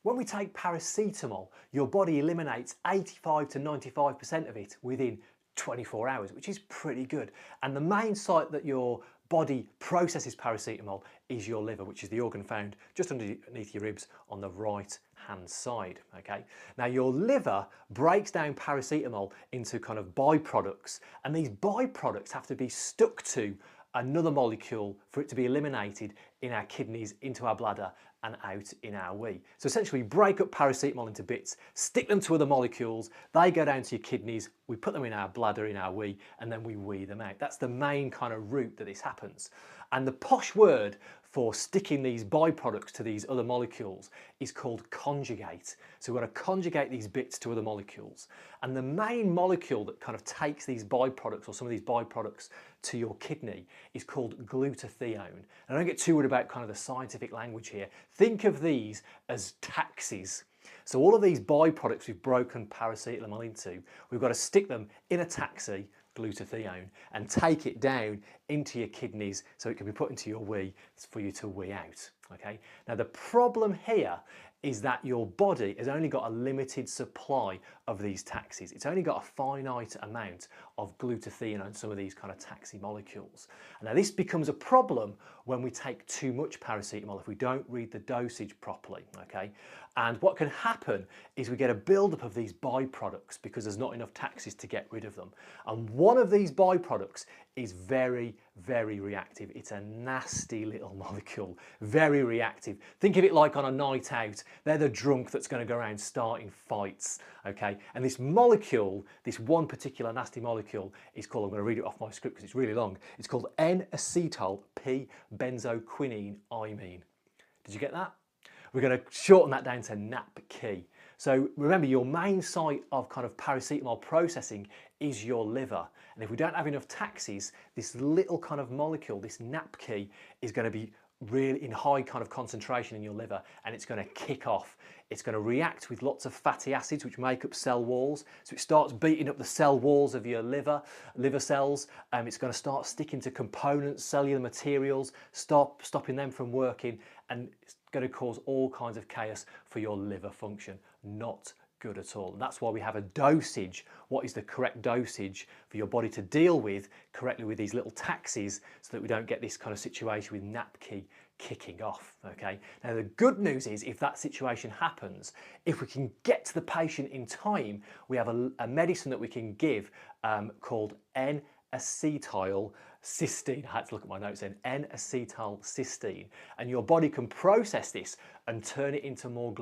When we take paracetamol, your body eliminates 85 to 95% of it within 24 hours, which is pretty good. And the main site that your body processes paracetamol is your liver, which is the organ found just underneath your ribs on the right hand side. Okay, now your liver breaks down paracetamol into kind of byproducts, and these byproducts have to be stuck to another molecule for it to be eliminated in our kidneys, into our bladder and out in our wee. So essentially we break up paracetamol into bits, stick them to other molecules, they go down to your kidneys, we put them in our bladder, in our wee, and then we wee them out. That's the main kind of route that this happens. And the posh word for sticking these byproducts to these other molecules is called conjugate. So we're going to conjugate these bits to other molecules. And the main molecule that kind of takes these byproducts or some of these byproducts to your kidney is called glutathione. And I don't get too worried about kind of the scientific language here. Think of these as taxis. So all of these byproducts we've broken paracetamol into, we've got to stick them in a taxi, glutathione, and take it down into your kidneys so it can be put into your wee for you to wee out. Okay. Now the problem here is that your body has only got a limited supply of these taxis. It's only got a finite amount of glutathione and some of these kind of taxi molecules. And now this becomes a problem when we take too much paracetamol if we don't read the dosage properly. Okay. And what can happen is we get a buildup of these byproducts because there's not enough taxis to get rid of them. And one of these byproducts is very, very reactive. It's a nasty little molecule, very reactive. Think of it like on a night out. They're the drunk that's going to go around starting fights, okay? And this molecule, this one particular nasty molecule is called, I'm going to read it off my script because it's really long, it's called N-acetyl P-benzoquinine imine. Did you get that? We're going to shorten that down to napk. So remember, your main site of kind of paracetamol processing is your liver. And if we don't have enough taxis, this little kind of molecule, this napk, is going to be really in high kind of concentration in your liver, and it's going to kick off. It's going to react with lots of fatty acids which make up cell walls. So it starts beating up the cell walls of your liver cells. It's going to start sticking to components, cellular materials, stopping them from working, and it's going to cause all kinds of chaos for your liver function. Not good at all. And that's why we have a dosage. What is the correct dosage for your body to deal with correctly with these little taxis so that we don't get this kind of situation with napk kicking off, okay? Now the good news is if that situation happens, if we can get to the patient in time, we have a medicine that we can give called N-acetyl cysteine. I had to look at my notes then. N-acetyl cysteine, and your body can process this and turn it into more